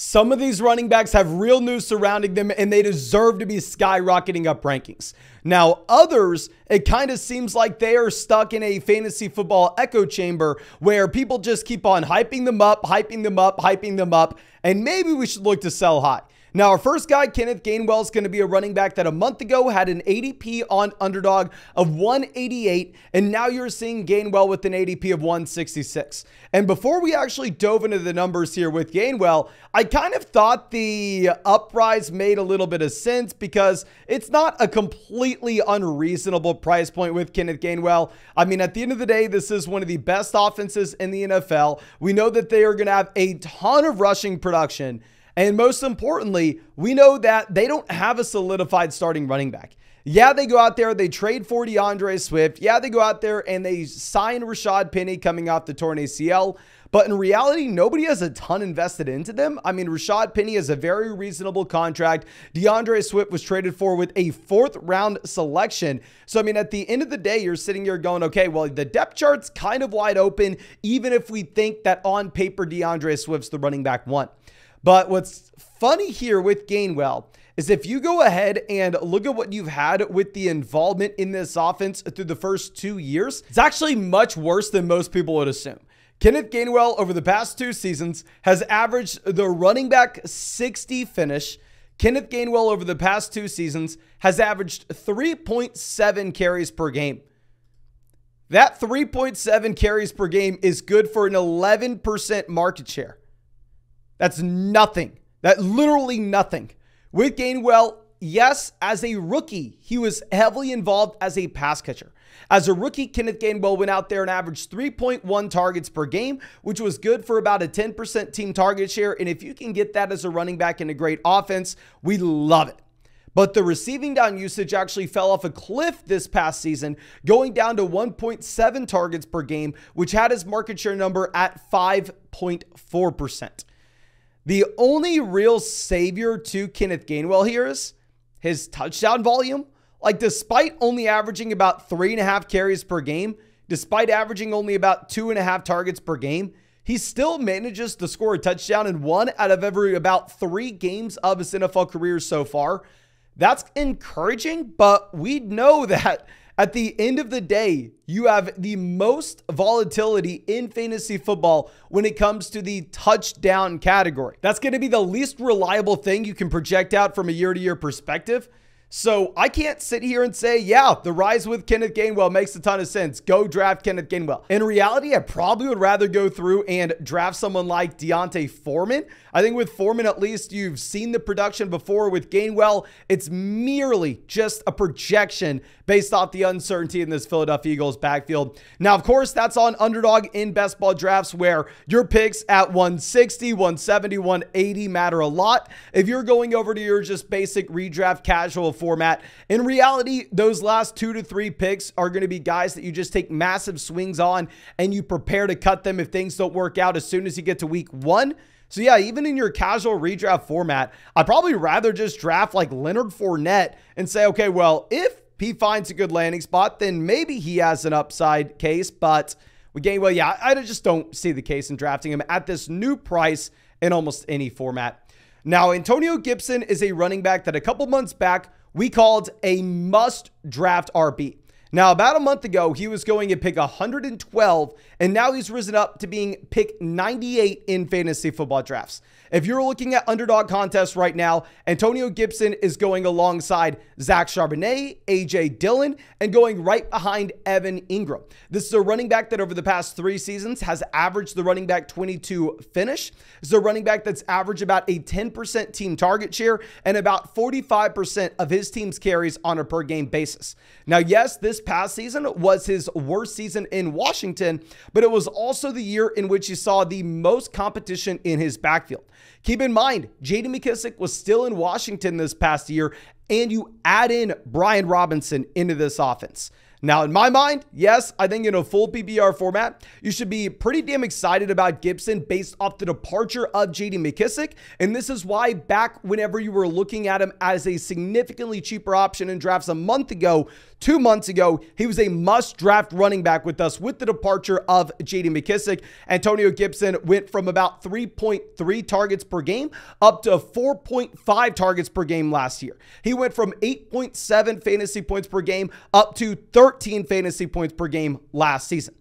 Some of these running backs have real news surrounding them and they deserve to be skyrocketing up rankings. Now, others, it kind of seems like they are stuck in a fantasy football echo chamber where people just keep on hyping them up, hyping them up, hyping them up, and maybe we should look to sell high. Now, our first guy, Kenneth Gainwell, is going to be a running back that a month ago had an ADP on Underdog of 188, and now you're seeing Gainwell with an ADP of 166. And before we actually dove into the numbers here with Gainwell, I kind of thought the uprise made a little bit of sense because it's not a completely unreasonable price point with Kenneth Gainwell. I mean, at the end of the day, this is one of the best offenses in the NFL. We know that they are going to have a ton of rushing production. And most importantly, we know that they don't have a solidified starting running back. Yeah, they go out there, they trade for DeAndre Swift. Yeah, they go out there and they sign Rashad Penny coming off the torn ACL. But in reality, nobody has a ton invested into them. I mean, Rashad Penny is a very reasonable contract. DeAndre Swift was traded for with a 4th round selection. So, I mean, at the end of the day, you're sitting here going, okay, well, the depth chart's kind of wide open, even if we think that on paper, DeAndre Swift's the running back 1. But what's funny here with Gainwell is if you go ahead and look at what you've had with the involvement in this offense through the first 2 years, it's actually much worse than most people would assume. Kenneth Gainwell over the past 2 seasons has averaged the running back 60 finish. Kenneth Gainwell over the past 2 seasons has averaged 3.7 carries per game. That 3.7 carries per game is good for an 11% market share. That's nothing. That literally nothing. With Gainwell, yes, as a rookie, he was heavily involved as a pass catcher. As a rookie, Kenneth Gainwell went out there and averaged 3.1 targets per game, which was good for about a 10% team target share. And if you can get that as a running back in a great offense, we love it. But the receiving down usage actually fell off a cliff this past season, going down to 1.7 targets per game, which had his market share number at 5.4%. The only real savior to Kenneth Gainwell here is his touchdown volume. Like, despite only averaging about 3.5 carries per game, despite averaging only about 2.5 targets per game, he still manages to score a touchdown in 1 out of every about 3 games of his NFL career so far. That's encouraging, but we know that at the end of the day, you have the most volatility in fantasy football when it comes to the touchdown category. That's going to be the least reliable thing you can project out from a year-to-year perspective. So I can't sit here and say, yeah, the rise with Kenneth Gainwell makes a ton of sense. Go draft Kenneth Gainwell. In reality, I probably would rather go through and draft someone like D'Onta Foreman. I think with Foreman, at least you've seen the production before. With Gainwell, it's merely just a projection based off the uncertainty in this Philadelphia Eagles backfield. Now, of course, that's on Underdog in best ball drafts where your picks at 160, 170, 180 matter a lot. If you're going over to your just basic redraft casual format, in reality, those last 2 to 3 picks are going to be guys that you just take massive swings on and you prepare to cut them if things don't work out as soon as you get to week 1. So yeah, even in your casual redraft format, I'd probably rather just draft like Leonard Fournette and say, okay, well, if he finds a good landing spot, then maybe he has an upside case. But with Gainwell, yeah, I just don't see the case in drafting him at this new price in almost any format. Now, Antonio Gibson is a running back that a couple months back we called a must draft RB. Now, about a month ago, he was going at pick 112, and now he's risen up to being pick 98 in fantasy football drafts. If you're looking at underdog contests right now, Antonio Gibson is going alongside Zach Charbonnet, A.J. Dillon, and going right behind Evan Ingram. This is a running back that over the past 3 seasons has averaged the running back 22 finish. This is a running back that's averaged about a 10% team target share and about 45% of his team's carries on a per game basis. Now, yes, this past season was his worst season in Washington, but it was also the year in which he saw the most competition in his backfield. Keep in mind, J.D. McKissic was still in Washington this past year, and you add in Brian Robinson into this offense. Now, in my mind, yes, I think in a full PPR format, you should be pretty damn excited about Gibson based off the departure of J.D. McKissic. And this is why back whenever you were looking at him as a significantly cheaper option in drafts a month ago, 2 months ago, he was a must-draft running back with us. With the departure of J.D. McKissic, Antonio Gibson went from about 3.3 targets per game up to 4.5 targets per game last year. He went from 8.7 fantasy points per game up to 13 fantasy points per game last season.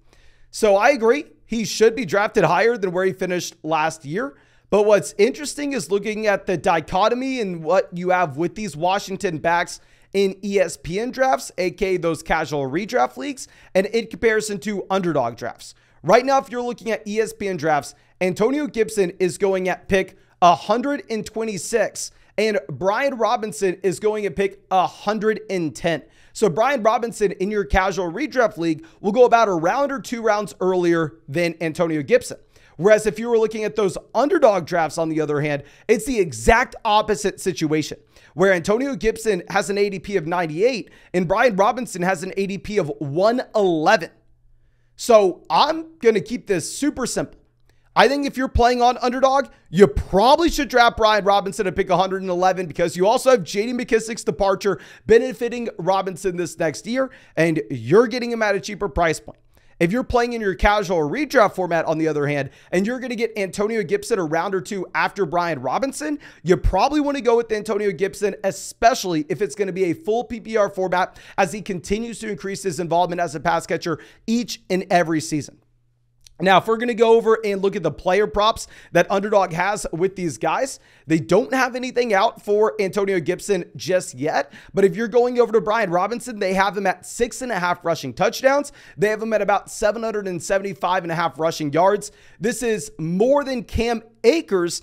So I agree, he should be drafted higher than where he finished last year. But what's interesting is looking at the dichotomy and what you have with these Washington backs in ESPN drafts, aka those casual redraft leagues, and in comparison to underdog drafts. Right now, if you're looking at ESPN drafts, Antonio Gibson is going at pick 126, and Brian Robinson is going at pick 110. So Brian Robinson in your casual redraft league will go about a round or 2 rounds earlier than Antonio Gibson. Whereas if you were looking at those underdog drafts, on the other hand, it's the exact opposite situation, where Antonio Gibson has an ADP of 98 and Brian Robinson has an ADP of 111. So I'm going to keep this super simple. I think if you're playing on underdog, you probably should draft Brian Robinson at pick 111 because you also have J.D. McKissic's departure benefiting Robinson this next year, and you're getting him at a cheaper price point. If you're playing in your casual or redraft format, on the other hand, and you're going to get Antonio Gibson a round or 2 after Brian Robinson, you probably want to go with Antonio Gibson, especially if it's going to be a full PPR format as he continues to increase his involvement as a pass catcher each and every season. Now, if we're going to go over and look at the player props that Underdog has with these guys, they don't have anything out for Antonio Gibson just yet. But if you're going over to Brian Robinson, they have him at 6.5 rushing touchdowns. They have him at about 775.5 rushing yards. This is more than Cam Akers.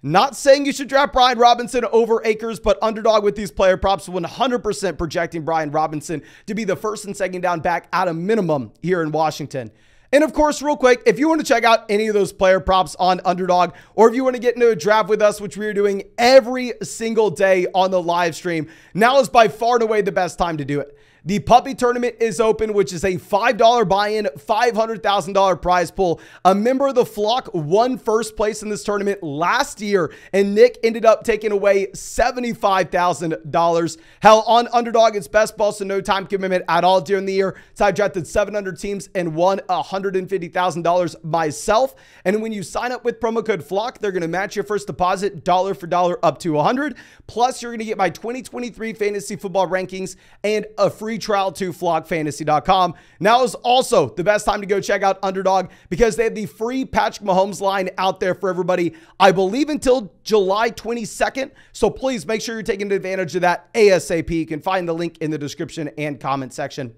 Not saying you should draft Brian Robinson over Akers, but Underdog with these player props 100% projecting Brian Robinson to be the first and second down back at a minimum here in Washington. And of course, real quick, if you want to check out any of those player props on Underdog, or if you want to get into a draft with us, which we are doing every single day on the live stream, now is by far and away the best time to do it. The puppy tournament is open, which is a $5 buy-in, $500,000 prize pool. A member of the flock won first place in this tournament last year, and Nick ended up taking away $75,000. Hell, on Underdog, it's best ball, so no time commitment at all during the year. So I drafted 700 teams and won $150,000 myself. And when you sign up with promo code FLOCK, they're going to match your first deposit dollar for dollar up to $100. Plus, you're going to get my 2023 fantasy football rankings and a free trial to flockfantasy.com. Now is also the best time to go check out Underdog because they have the free Patrick Mahomes line out there for everybody, I believe until July 22nd. So please make sure you're taking advantage of that ASAP. You can find the link in the description and comment section.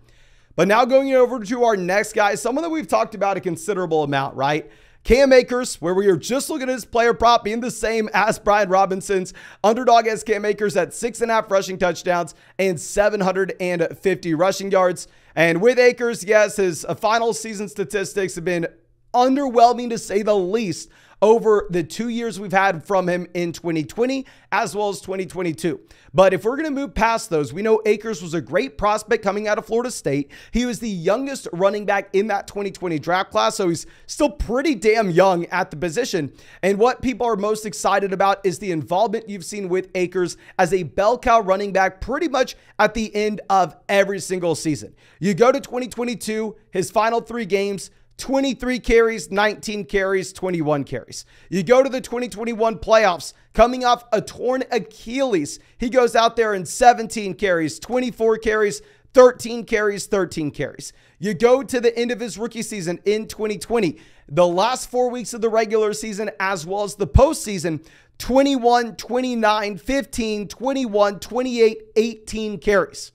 But now going over to our next guy, someone that we've talked about a considerable amount, right? Cam Akers, where we are just looking at his player prop being the same as Brian Robinson's. Underdog has Cam Akers at 6.5 rushing touchdowns and 750 rushing yards. And with Akers, yes, his final season statistics have been underwhelming to say the least over the 2 years we've had from him in 2020 as well as 2022. But if we're going to move past those, we know Akers was a great prospect coming out of Florida State. He was the youngest running back in that 2020 draft class, so he's still pretty damn young at the position. And what people are most excited about is the involvement you've seen with Akers as a bell cow running back pretty much at the end of every single season. You go to 2022, his final 3 games, 23 carries, 19 carries, 21 carries. You go to the 2021 playoffs, coming off a torn Achilles. He goes out there in 17 carries, 24 carries, 13 carries, 13 carries. You go to the end of his rookie season in 2020, the last 4 weeks of the regular season, as well as the postseason, 21, 29, 15, 21, 28, 18 carries.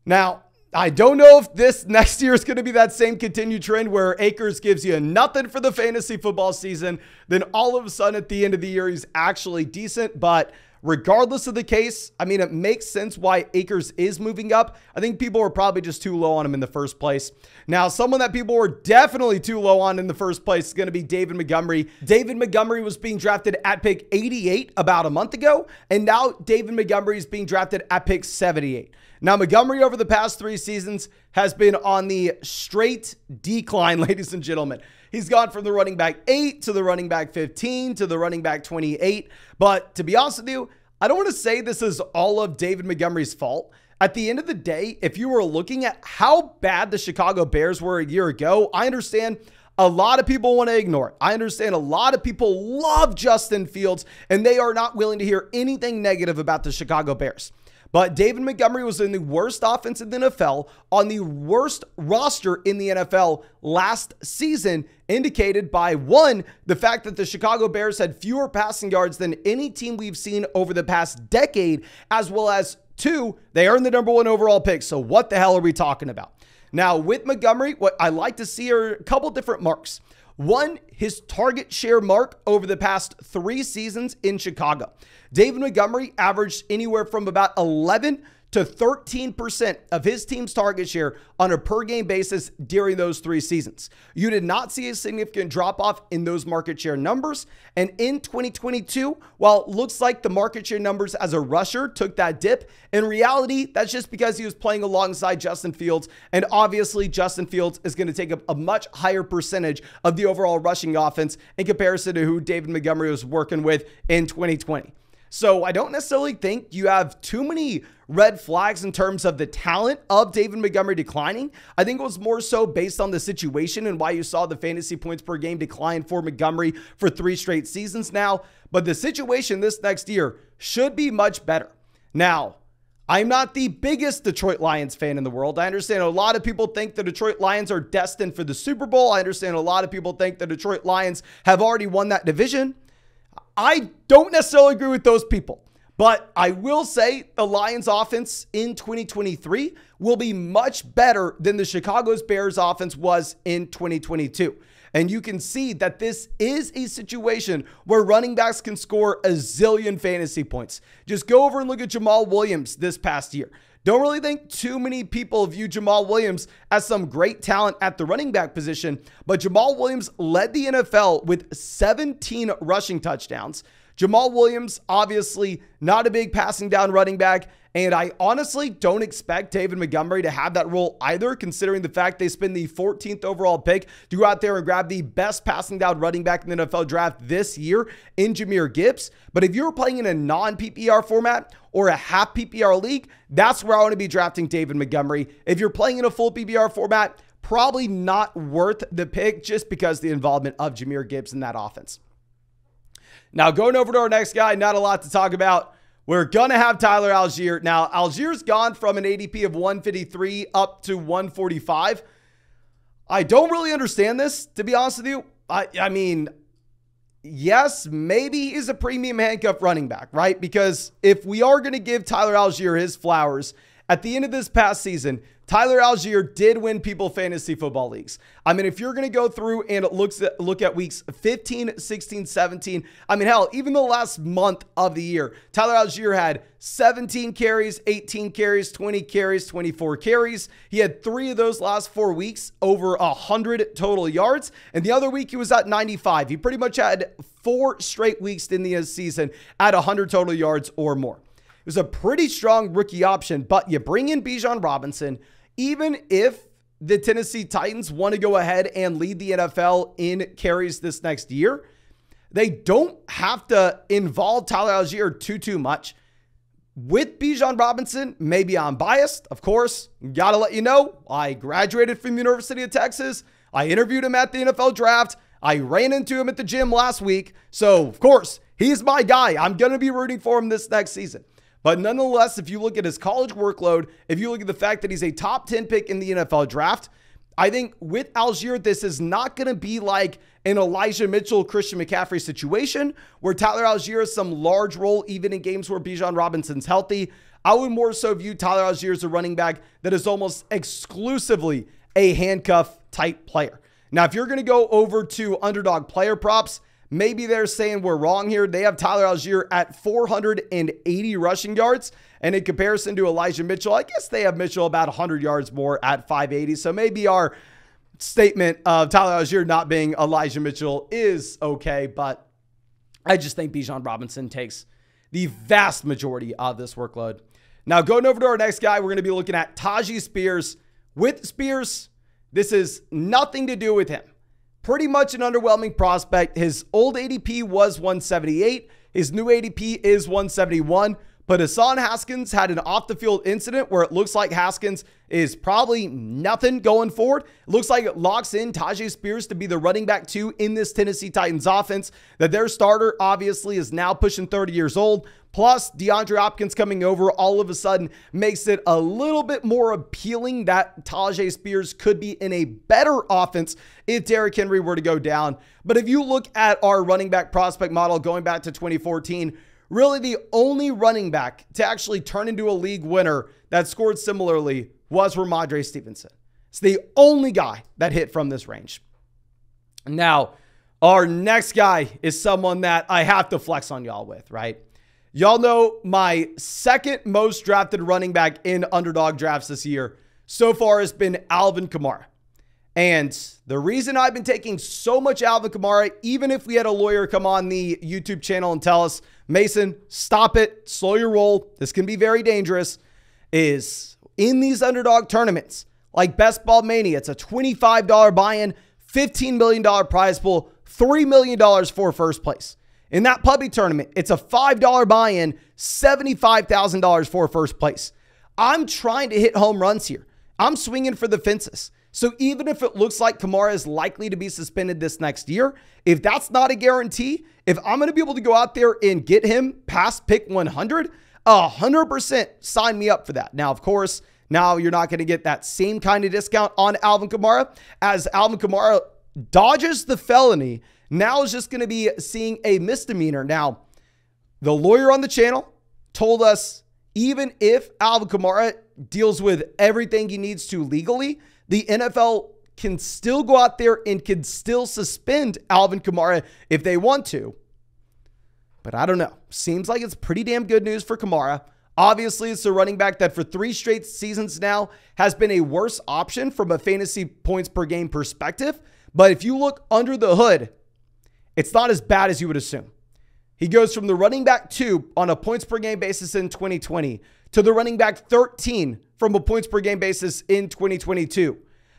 Now, I don't know if this next year is going to be that same continued trend where Akers gives you nothing for the fantasy football season. Then all of a sudden at the end of the year, he's actually decent. But regardless of the case, I mean, it makes sense why Akers is moving up. I think people were probably just too low on him in the first place. Now, someone that people were definitely too low on in the first place is going to be David Montgomery. David Montgomery was being drafted at pick 88 about a month ago, and now David Montgomery is being drafted at pick 78. Now, Montgomery over the past 3 seasons has been on the straight decline, ladies and gentlemen. He's gone from the running back 8 to the running back 15 to the running back 28. But to be honest with you, I don't want to say this is all of David Montgomery's fault. At the end of the day, if you were looking at how bad the Chicago Bears were a year ago, I understand a lot of people want to ignore it. I understand a lot of people love Justin Fields, and they are not willing to hear anything negative about the Chicago Bears. But David Montgomery was in the worst offense in the NFL, on the worst roster in the NFL last season, indicated by, one, the fact that the Chicago Bears had fewer passing yards than any team we've seen over the past decade, as well as, 2, they earned the #1 overall pick. So what the hell are we talking about? Now, with Montgomery, what I like to see are a couple different marks. One, his target share mark over the past 3 seasons in Chicago. David Montgomery averaged anywhere from about 11 to 13% of his team's target share on a per game basis during those 3 seasons. You did not see a significant drop off in those market share numbers. And in 2022, while it looks like the market share numbers as a rusher took that dip, in reality, that's just because he was playing alongside Justin Fields. And obviously, Justin Fields is going to take up a much higher percentage of the overall rushing offense in comparison to who David Montgomery was working with in 2020. So I don't necessarily think you have too many red flags in terms of the talent of David Montgomery declining. I think it was more so based on the situation and why you saw the fantasy points per game decline for Montgomery for 3 straight seasons now. But the situation this next year should be much better. Now, I'm not the biggest Detroit Lions fan in the world. I understand a lot of people think the Detroit Lions are destined for the Super Bowl. I understand a lot of people think the Detroit Lions have already won that division. I don't necessarily agree with those people, but I will say the Lions offense in 2023 will be much better than the Chicago Bears offense was in 2022. And you can see that this is a situation where running backs can score a zillion fantasy points. Just go over and look at Jamal Williams this past year. Don't really think too many people view Jamal Williams as some great talent at the running back position, but Jamal Williams led the NFL with 17 rushing touchdowns. Jamal Williams, obviously not a big passing down running back, and I honestly don't expect David Montgomery to have that role either, considering the fact they spend the 14th overall pick to go out there and grab the best passing down running back in the NFL draft this year in Jahmyr Gibbs. But if you're playing in a non-PPR format or a half PPR league, that's where I want to be drafting David Montgomery. If you're playing in a full PPR format, probably not worth the pick just because the involvement of Jahmyr Gibbs in that offense. Now, going over to our next guy, not a lot to talk about. We're going to have Tyler Algier. Now, Algier's gone from an ADP of 153 up to 145. I don't really understand this, to be honest with you. I mean, yes, maybe he's a premium handcuff running back, right? Because if we are going to give Tyler Algier his flowers, at the end of this past season, Tyler Algier did win people fantasy football leagues. I mean, if you're going to go through and look at weeks 15, 16, 17, I mean, hell, even the last month of the year, Tyler Algier had 17 carries, 18 carries, 20 carries, 24 carries. He had 3 of those last 4 weeks over 100 total yards. And the other week he was at 95. He pretty much had 4 straight weeks in the season at 100 total yards or more. It was a pretty strong rookie option, but you bring in Bijan Robinson. Even if the Tennessee Titans want to go ahead and lead the NFL in carries this next year, they don't have to involve Tyler Algier too much. With Bijan Robinson, maybe I'm biased, of course. Got to let you know, I graduated from the University of Texas. I interviewed him at the NFL draft. I ran into him at the gym last week. So, of course, he's my guy. I'm going to be rooting for him this next season. But nonetheless, if you look at his college workload, if you look at the fact that he's a top 10 pick in the NFL draft, I think with Algier, this is not going to be like an Elijah Mitchell, Christian McCaffrey situation where Tyler Algier has some large role even in games where Bijan Robinson's healthy. I would more so view Tyler Algier as a running back that is almost exclusively a handcuff type player. Now, if you're going to go over to Underdog player props, maybe they're saying we're wrong here. They have Tyler Algier at 480 rushing yards. And in comparison to Elijah Mitchell, I guess they have Mitchell about 100 yards more at 580. So maybe our statement of Tyler Algier not being Elijah Mitchell is okay. But I just think Bijan Robinson takes the vast majority of this workload. Now, going over to our next guy, we're going to be looking at Taj Spears. With Spears, this is nothing to do with him. Pretty much an underwhelming prospect. His old ADP was 178. His new ADP is 171. But Hassan Haskins had an off-the-field incident where it looks like Haskins is probably nothing going forward. It looks like it locks in Taj Spears to be the running back 2 in this Tennessee Titans offense. That their starter obviously is now pushing 30 years old. Plus, DeAndre Hopkins coming over all of a sudden makes it a little bit more appealing that Taj Spears could be in a better offense if Derrick Henry were to go down. But if you look at our running back prospect model going back to 2014, really the only running back to actually turn into a league winner that scored similarly was Ramondre Stevenson. It's the only guy that hit from this range. Now, our next guy is someone that I have to flex on y'all with, right? Y'all know my second most drafted running back in underdog drafts this year so far has been Alvin Kamara. And the reason I've been taking so much Alvin Kamara, even if we had a lawyer come on the YouTube channel and tell us, Mason, stop it, slow your roll, this can be very dangerous, is in these underdog tournaments, like Best Ball Mania, it's a $25 buy-in, $15 million prize pool, $3 million for first place. In that puppy tournament, it's a $5 buy-in, $75,000 for first place. I'm trying to hit home runs here. I'm swinging for the fences. So even if it looks like Kamara is likely to be suspended this next year, if that's not a guarantee, if I'm going to be able to go out there and get him past pick 100, 100% sign me up for that. Now, of course, now you're not going to get that same kind of discount on Alvin Kamara, as Alvin Kamara dodges the felony. Now is just going to be seeing a misdemeanor. Now, the lawyer on the channel told us even if Alvin Kamara deals with everything he needs to legally, the NFL can still go out there and can still suspend Alvin Kamara if they want to. But I don't know. Seems like it's pretty damn good news for Kamara. Obviously, it's a running back that for 3 straight seasons now has been a worse option from a fantasy points per game perspective. But if you look under the hood, it's not as bad as you would assume. He goes from the running back 2 on a points per game basis in 2020 to the running back 13 from a points per game basis in 2022.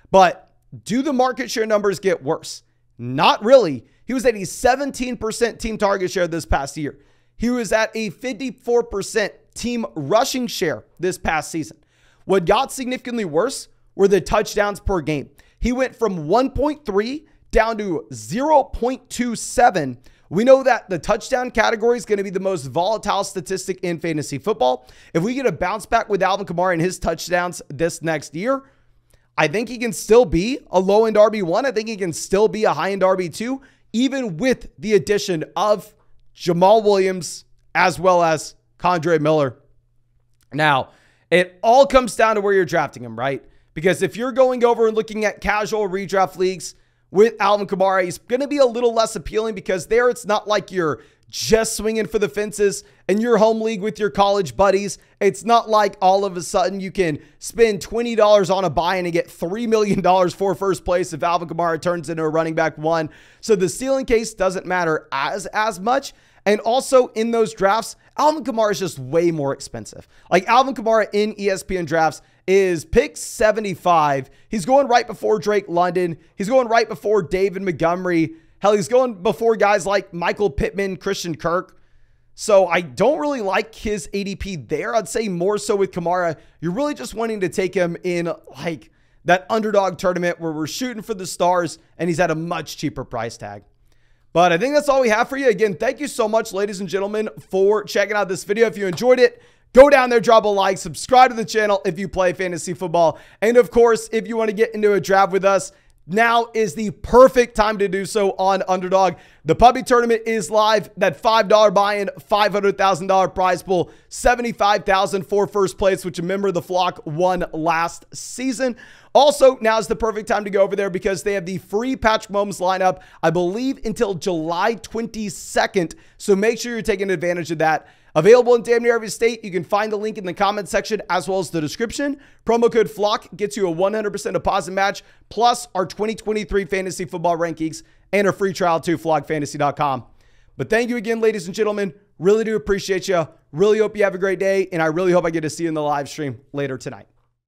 But do the market share numbers get worse? Not really. He was at a 17% team target share this past year. He was at a 54% team rushing share this past season. What got significantly worse were the touchdowns per game. He went from 1.3 down to 0.27. We know that the touchdown category is going to be the most volatile statistic in fantasy football. If we get a bounce back with Alvin Kamara and his touchdowns this next year, I think he can still be a low-end RB1. I think he can still be a high-end RB2, even with the addition of Jamal Williams as well as Kendre Miller. Now, it all comes down to where you're drafting him, right? Because if you're going over and looking at casual redraft leagues with Alvin Kamara, he's going to be a little less appealing because there it's not like you're just swinging for the fences in your home league with your college buddies. It's not like all of a sudden you can spend $20 on a buy-in and get $3 million for first place if Alvin Kamara turns into a running back 1. So the ceiling case doesn't matter as much. And also in those drafts, Alvin Kamara is just way more expensive. Like Alvin Kamara in ESPN drafts is pick 75. He's going right before Drake London. He's going right before David Montgomery. Hell, he's going before guys like Michael Pittman, Christian Kirk. So I don't really like his ADP there. I'd say more so with Kamara. You're really just wanting to take him in like that underdog tournament where we're shooting for the stars and he's at a much cheaper price tag. But I think that's all we have for you. Again, thank you so much, ladies and gentlemen, for checking out this video. If you enjoyed it, go down there, drop a like, subscribe to the channel if you play fantasy football. And of course, if you want to get into a draft with us, now is the perfect time to do so on Underdog. The puppy tournament is live. That $5 buy-in, $500,000 prize pool, $75,000 for first place, which a member of the flock won last season. Also, now's the perfect time to go over there because they have the free Patrick Mahomes lineup, I believe, until July 22nd. So make sure you're taking advantage of that. Available in damn near every state. You can find the link in the comment section as well as the description. Promo code FLOCK gets you a 100% deposit match, plus our 2023 fantasy football rankings and a free trial to flockfantasy.com. But thank you again, ladies and gentlemen. Really do appreciate you. Really hope you have a great day, and I really hope I get to see you in the live stream later tonight.